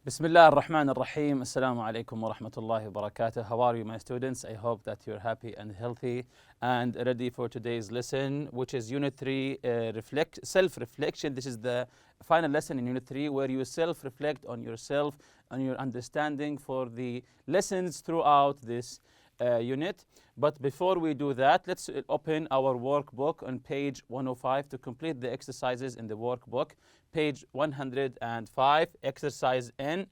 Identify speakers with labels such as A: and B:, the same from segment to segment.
A: Bismillah ar-Rahman ar-Rahim. Assalamu alaikum wa rahmatullahi wa barakatuh. How are you, my students? I hope that you're happy and healthy and ready for today's lesson, which is Unit 3, self-reflection. This is the final lesson in Unit 3 where you self-reflect on yourself and your understanding for the lessons throughout this unit. But before we do that, let's open our workbook on page 105 to complete the exercises in the workbook. Page 105, exercise N.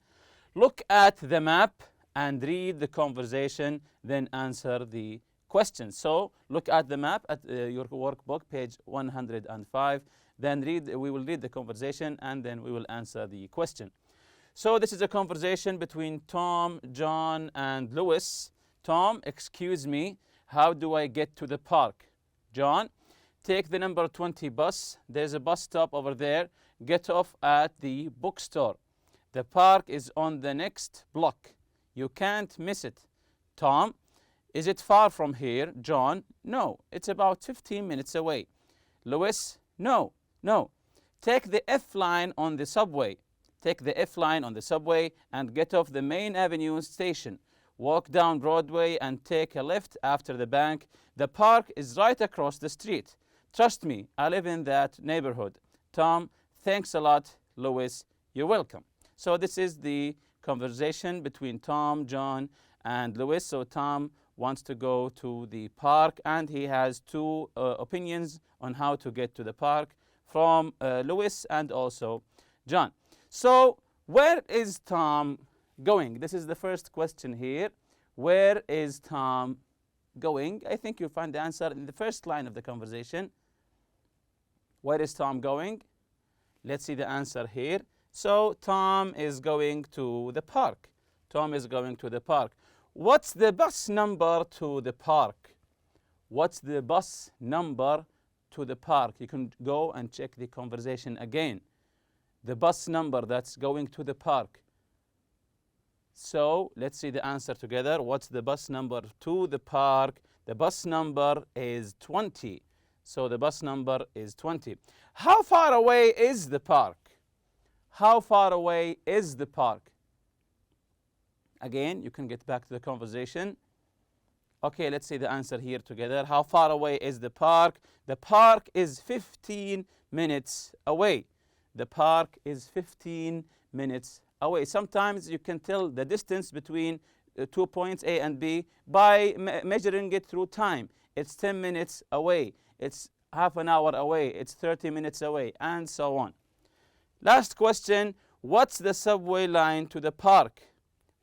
A: Look at the map and read the conversation, then answer the questions. So look at the map at your workbook, page 105. Then we will read the conversation and then we will answer the question. So this is a conversation between Tom, John, and Lewis. Tom, excuse me, how do I get to the park? John, take the number 20 bus. There's a bus stop over there. Get off at the bookstore. The park is on the next block. You can't miss it. Tom, is it far from here? John, no, it's about 15 minutes away. Lewis, no. Take the F line on the subway. Take the F line on the subway and get off the Main Avenue station. Walk down Broadway and take a left after the bank. The park is right across the street. Trust me, I live in that neighborhood. Tom, thanks a lot. Lewis, you're welcome. So this is the conversation between Tom, John, and Lewis. So Tom wants to go to the park and he has two opinions on how to get to the park from Lewis and also John. So where is Tom going? This is the first question here. Where is Tom going? I think you'll find the answer in the first line of the conversation. Where is Tom going? Let's see the answer here. So Tom is going to the park. Tom is going to the park. What's the bus number to the park? What's the bus number to the park? You can go and check the conversation again. The bus number that's going to the park. So let's see the answer together. What's the bus number to the park? The bus number is 20. So the bus number is 20. How far away is the park? How far away is the park? Again, you can get back to the conversation. Okay, let's see the answer here together. How far away is the park? The park is 15 minutes away. The park is 15 minutes away. Sometimes you can tell the distance between 2 points A and B by measuring it through time. It's 10 minutes away. It's half an hour away. It's 30 minutes away, and so on. Last question. What's the subway line to the park?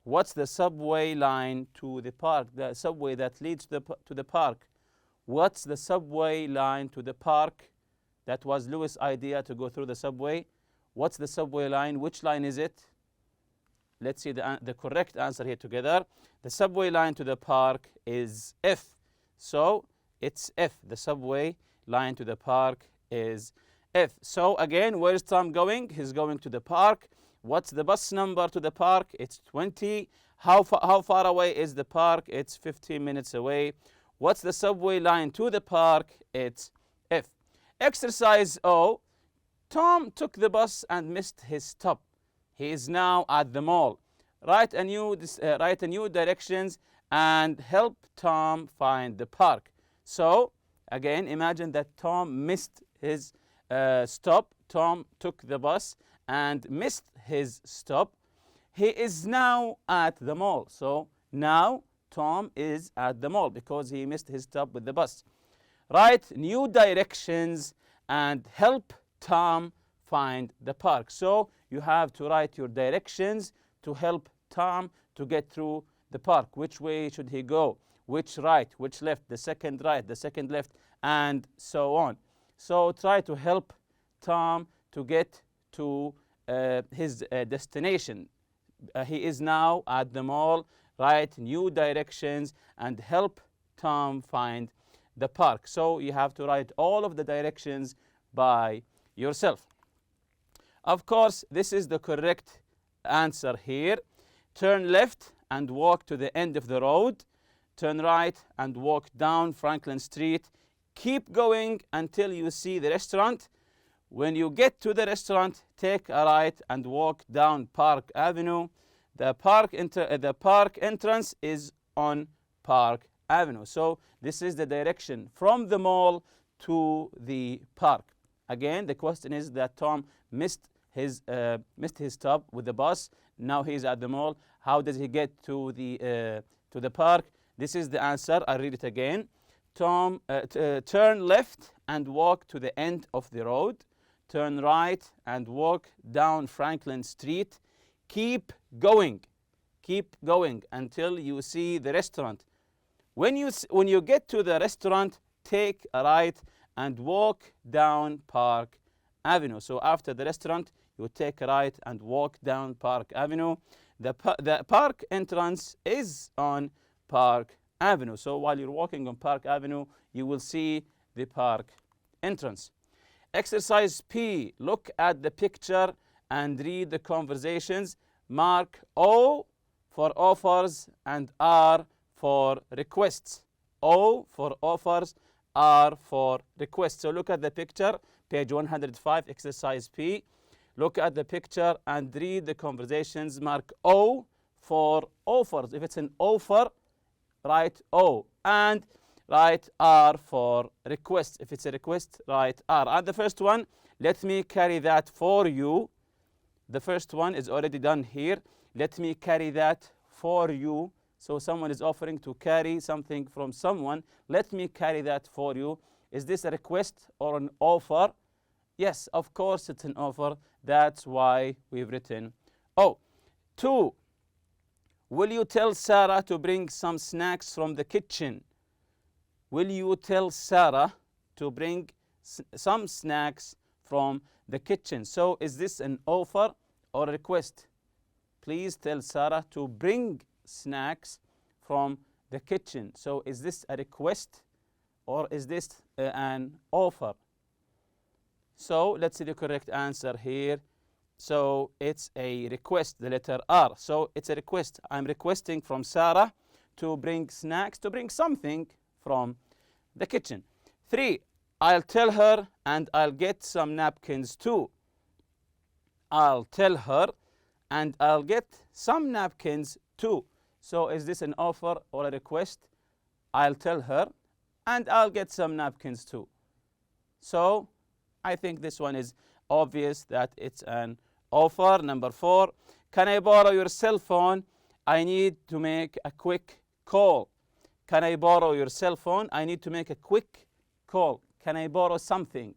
A: What's the subway line to the park? The subway that leads to the park. What's the subway line to the park? That was Lewis' idea to go through the subway. What's the subway line? Which line is it? Let's see the correct answer here together. The subway line to the park is F. So it's F. The subway line to the park is F. So again, where is Tom going? He's going to the park. What's the bus number to the park? It's 20. How far away is the park? It's 15 minutes away. What's the subway line to the park? It's F. Exercise O. Tom took the bus and missed his stop. He is now at the mall. Write a new directions and help Tom find the park. So again, imagine that Tom missed his stop. Tom took the bus and missed his stop. He is now at the mall. So now Tom is at the mall because he missed his stop with the bus. Write new directions and help Tom find the park. So you have to write your directions to help Tom to get through the park. Which way should he go? Which right, which left, the second right, the second left, and so on. So try to help Tom to get to his destination. He is now at the mall. Write new directions and help Tom find the park. So you have to write all of the directions by yourself. Of course, this is the correct answer here. Turn left and walk to the end of the road. Turn right and walk down Franklin Street. Keep going until you see the restaurant. When you get to the restaurant, take a right and walk down Park Avenue. The park entrance is on Park Avenue. So this is the direction from the mall to the park. Again, the question is that Tom missed his stop with the bus. Now he's at the mall. How does he get to the park? This is the answer. I'll read it again. Tom, turn left and walk to the end of the road. Turn right and walk down Franklin Street. Keep going until you see the restaurant. When you get to the restaurant, take a right and walk down Park Avenue. So after the restaurant, you take a right and walk down Park Avenue. The park entrance is on Park Avenue. So while you're walking on Park Avenue, you will see the park entrance. Exercise P. Look at the picture and read the conversations. Mark O for offers and R for requests. O for offers, R for requests. So look at the picture, page 105, exercise P. Look at the picture and read the conversations. Mark O for offers. If it's an offer, write O. And write R for request. If it's a request, write R. And the first one, let me carry that for you. The first one is already done here. Let me carry that for you. So someone is offering to carry something from someone. Let me carry that for you. Is this a request or an offer? Yes, of course it's an offer. That's why we've written O. 2. Will you tell Sarah to bring some snacks from the kitchen? Will you tell Sarah to bring some snacks from the kitchen? So is this an offer or a request? Please tell Sarah to bring snacks from the kitchen. So is this a request or is this an offer? So let's see the correct answer here. So it's a request, the letter R. So it's a request. I'm requesting from Sarah to bring snacks, to bring something from the kitchen. 3. I'll tell her and I'll get some napkins too. I'll tell her and I'll get some napkins too. So is this an offer or a request? I'll tell her and I'll get some napkins too. So I think this one is obvious that it's an offer. Number 4, can I borrow your cell phone? I need to make a quick call. Can I borrow your cell phone? I need to make a quick call. Can I borrow something?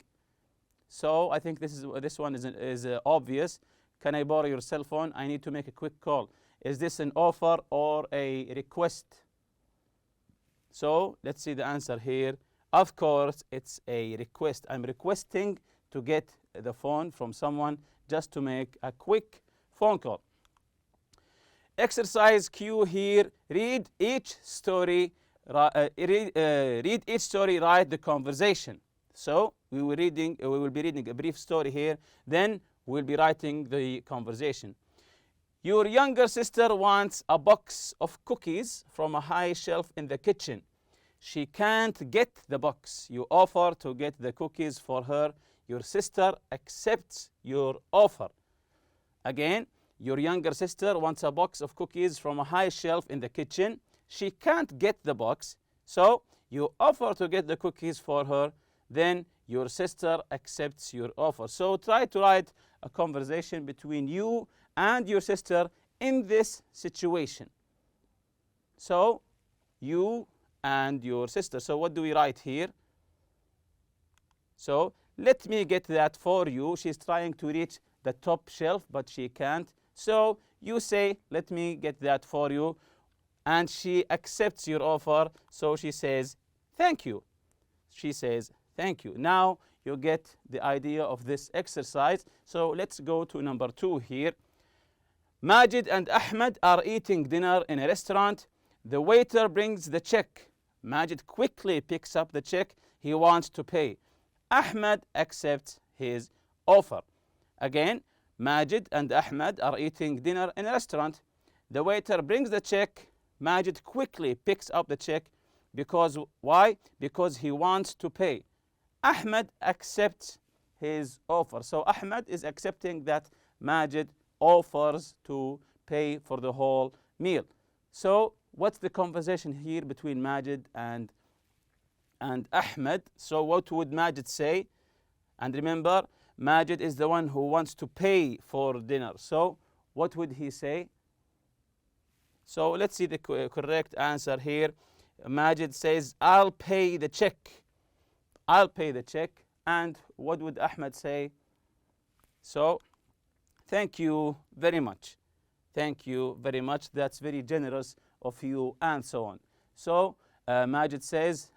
A: So I think this one is obvious. Can I borrow your cell phone? I need to make a quick call. Is this an offer or a request? So let's see the answer here. Of course, it's a request. I'm requesting to get the phone from someone just to make a quick phone call. Exercise Q here. Read each story. Read each story. Write the conversation. So we will be reading a brief story here. Then we'll be writing the conversation. Your younger sister wants a box of cookies from a high shelf in the kitchen. She can't get the box. You offer to get the cookies for her. Your sister accepts your offer. Again, your younger sister wants a box of cookies from a high shelf in the kitchen. She can't get the box, so you offer to get the cookies for her. Then your sister accepts your offer. So try to write a conversation between you and your sister in this situation. So you and your sister. So what do we write here? So let me get that for you. She's trying to reach the top shelf, but she can't. So you say, let me get that for you. And she accepts your offer. So she says, thank you. She says, thank you. Now you get the idea of this exercise. So let's go to number 2 here. Majid and Ahmed are eating dinner in a restaurant. The waiter brings the check. Majid quickly picks up the check. He wants to pay. Ahmed accepts his offer. Again, Majid and Ahmed are eating dinner in a restaurant. The waiter brings the check. Majid quickly picks up the check. Because why? Because he wants to pay. Ahmed accepts his offer. So Ahmed is accepting that Majid offers to pay for the whole meal. So what's the conversation here between Majid and Ahmed? So what would Majid say? And remember, Majid is the one who wants to pay for dinner. So what would he say? So let's see the correct answer here. Majid says, I'll pay the check. I'll pay the check. And what would Ahmed say? So, thank you very much. Thank you very much. That's very generous of you, and so on. So, Majid says,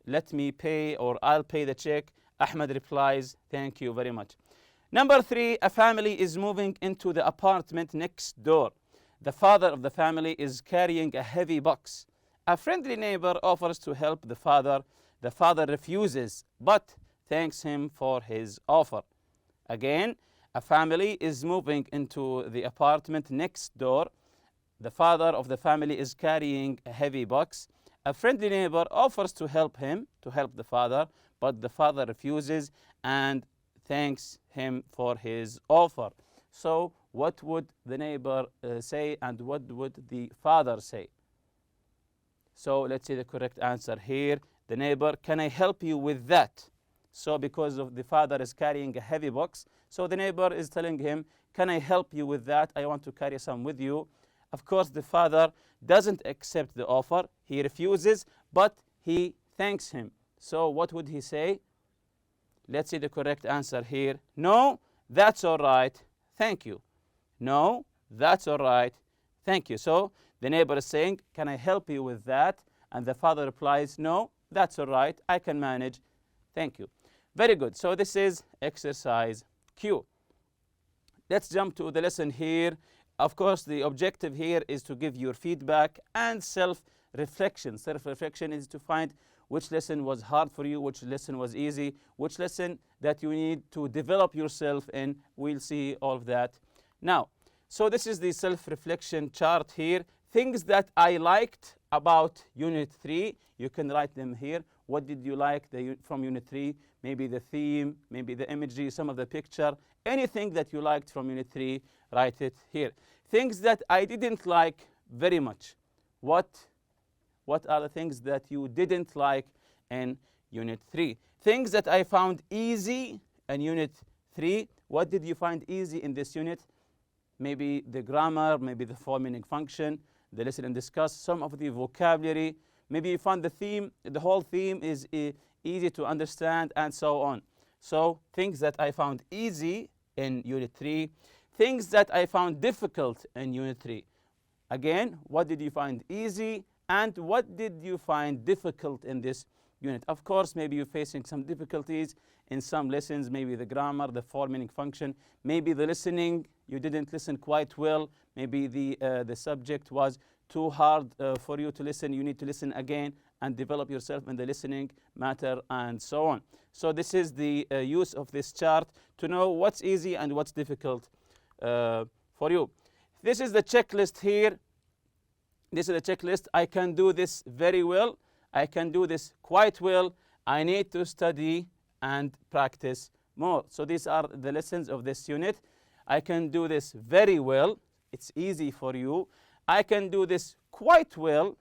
A: let me pay, or I'll pay the check. Ahmed replies, thank you very much. Number 3, a family is moving into the apartment next door. The father of the family is carrying a heavy box. A friendly neighbor offers to help the father. The father refuses, but thanks him for his offer. Again, a family is moving into the apartment next door. The father of the family is carrying a heavy box. A friendly neighbor offers to help the father, but the father refuses and thanks him for his offer. So, what would the neighbor say, and what would the father say? So, let's see the correct answer here. The neighbor, can I help you with that? So, because of the father is carrying a heavy box, so the neighbor is telling him, can I help you with that? I want to carry some with you. Of course, the father doesn't accept the offer. He refuses, but he thanks him. So, what would he say? Let's see the correct answer here. No, that's all right. Thank you. No, that's all right. Thank you. So, the neighbor is saying, can I help you with that? And the father replies, no, that's all right. I can manage. Thank you. Very good. So, this is exercise Q. Let's jump to the lesson here. Of course, the objective here is to give your feedback and self-reflection. Self-reflection is to find which lesson was hard for you, which lesson was easy, which lesson that you need to develop yourself in. We'll see all of that now. So this is the self-reflection chart here. Things that I liked about Unit 3, you can write them here. What did you like from Unit 3? Maybe the theme, maybe the imagery, some of the picture. Anything that you liked from Unit 3, write it here. Things that I didn't like very much. What are the things that you didn't like in Unit 3? Things that I found easy in Unit 3. What did you find easy in this unit? Maybe the grammar, maybe the four-meaning function, the listen and discuss, some of the vocabulary. Maybe you found the theme, the whole theme is easy to understand, and so on. So, things that I found easy in Unit 3. Things that I found difficult in Unit 3. Again, what did you find easy? And what did you find difficult in this unit? Of course, maybe you're facing some difficulties in some lessons, maybe the grammar, the four-meaning function, maybe the listening, you didn't listen quite well, maybe the subject was too hard for you to listen, you need to listen again and develop yourself in the listening matter, and so on. So this is the use of this chart to know what's easy and what's difficult for you. This is the checklist here. This is the checklist. I can do this very well. I can do this quite well. I need to study and practice more. So these are the lessons of this unit. I can do this very well. It's easy for you. I can do this quite well,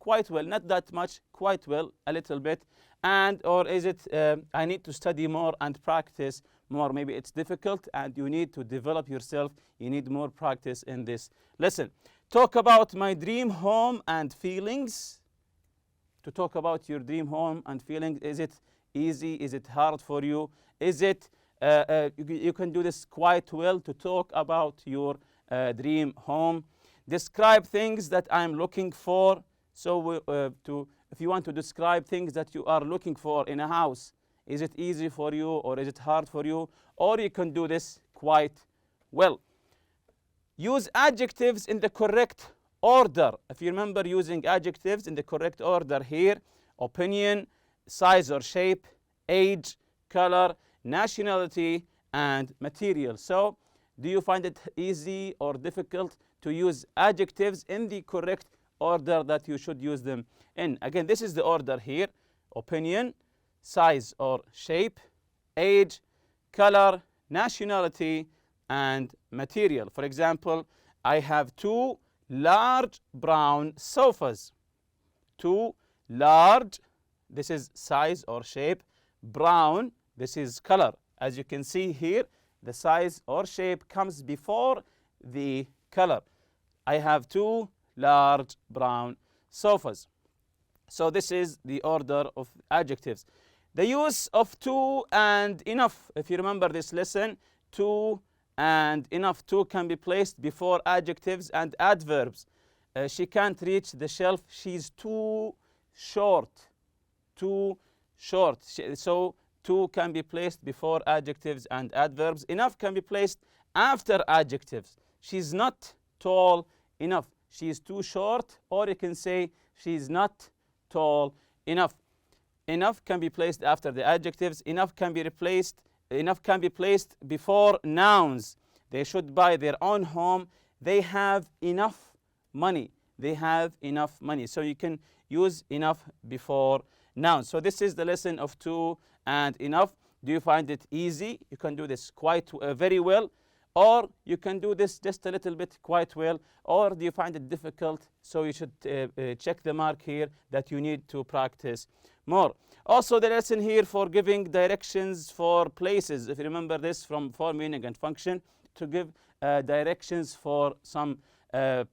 A: not that much, quite well, a little bit. And or is it I need to study more and practice more? Maybe it's difficult and you need to develop yourself. You need more practice in this lesson. Talk about my dream home and feelings. To talk about your dream home and feelings. Is it easy? Is it hard for you? Is it you can do this quite well to talk about your dream home. Describe things that I'm looking for. So if you want to describe things that you are looking for in a house, is it easy for you or is it hard for you? Or you can do this quite well. Use adjectives in the correct order. If you remember using adjectives in the correct order here, opinion, size or shape, age, color, nationality, and material. So, do you find it easy or difficult to use adjectives in the correct order that you should use them in? Again, this is the order here. Opinion, size or shape, age, color, nationality, and material. For example, I have 2 large brown sofas. 2 large, this is size or shape. Brown, this is color. As you can see here, the size or shape comes before the color. I have 2 large brown sofas. So this is the order of adjectives. The use of to and enough. If you remember this lesson, to and enough. To can be placed before adjectives and adverbs. She can't reach the shelf. She's too short. Too short. So to can be placed before adjectives and adverbs. Enough can be placed after adjectives. She's not tall enough. She's too short, or you can say she's not tall enough. Enough can be placed after the adjectives. Enough can be placed before nouns. They should buy their own home. They have enough money. They have enough money. So you can use enough before nouns. So this is the lesson of to and enough. Do you find it easy? You can do this quite very well, or you can do this just a little bit quite well, or do you find it difficult? So you should check the mark here that you need to practice more. Also, the lesson here for giving directions for places. If you remember this from form, meaning, and function, to give directions for some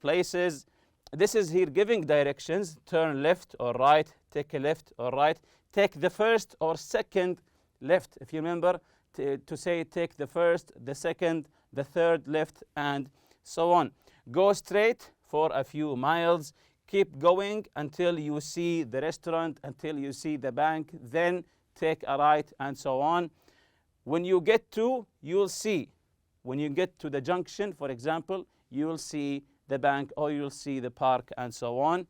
A: places. This is here giving directions. Turn left or right, take a left or right, take the first or second left. If you remember to say take the first, the second, the third left, and so on. Go straight for a few miles. Keep going until you see the restaurant, until you see the bank, then take a right, and so on. When you get to, you'll see. When you get to the junction, for example, you'll see the bank, or you'll see the park, and so on.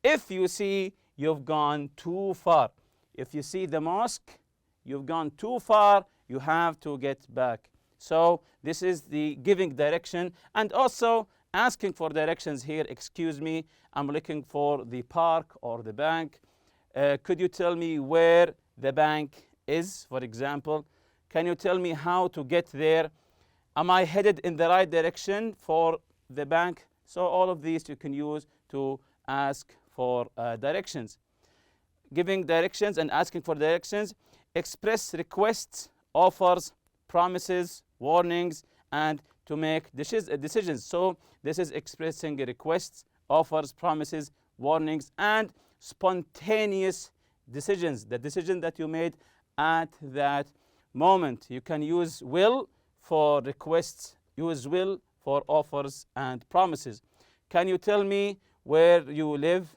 A: If you see you've gone too far, if you see the mosque, you've gone too far, you have to get back. So this is the giving direction, and also asking for directions here. Excuse me, I'm looking for the park or the bank. Could you tell me where the bank is, for example? Can you tell me how to get there? Am I headed in the right direction for the bank? So all of these you can use to ask for directions. Giving directions and asking for directions. Express requests, offers, promises, warnings, and to make decisions. So this is expressing requests, offers, promises, warnings, and spontaneous decisions. The decision that you made at that moment. You can use will for requests, use will for offers and promises. Can you tell me where you live?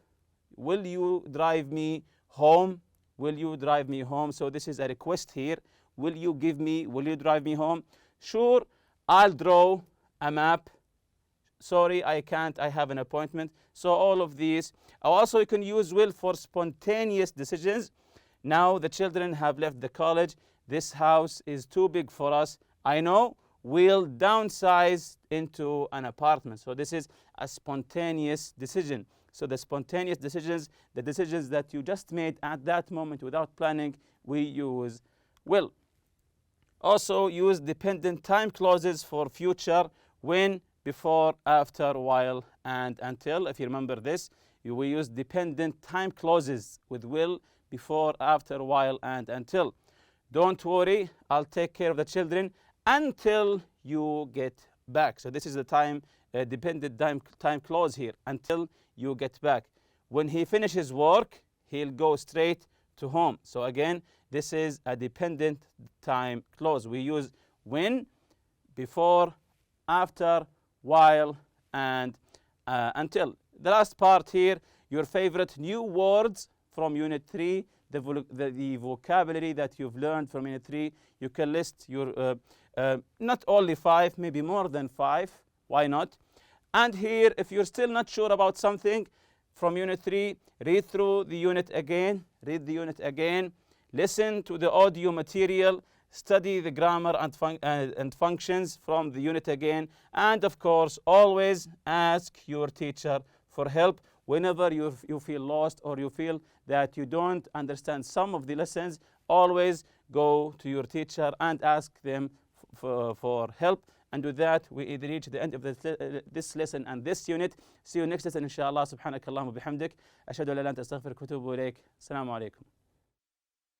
A: Will you drive me home? Will you drive me home? So this is a request here. Will you drive me home? Sure, I'll draw a map. Sorry, I can't, I have an appointment. So all of these. Also, you can use will for spontaneous decisions. Now the children have left the college. This house is too big for us. I know, we'll downsize into an apartment. So this is a spontaneous decision. So the spontaneous decisions, the decisions that you just made at that moment without planning, we use will. Also use dependent time clauses for future, when, before, after, while, and until. If you remember this, we use dependent time clauses with will, before, after, while, and until. Don't worry, I'll take care of the children until you get back. So this is the time dependent time clause here, until you get back. When he finishes work, he'll go straight to home. So again, this is a dependent time clause. We use when, before, after, while, and until. The last part here, your favorite new words from Unit 3, the vocabulary that you've learned from Unit 3. You can list your, not only 5, maybe more than 5. Why not? And here, if you're still not sure about something from Unit 3, read through the unit again. Read the unit again. Listen to the audio material. Study the grammar and functions from the unit again. And of course, always ask your teacher for help whenever you feel lost, or you feel that you don't understand some of the lessons. Always go to your teacher and ask them for help. And with that, we reach the end of this lesson and this unit. See you next lesson, inshallah. سبحانك اللهم وبحمدك. أشهد أن لا إله إلا أنت أستغفرك وأتوب إليك. السلام عليكم.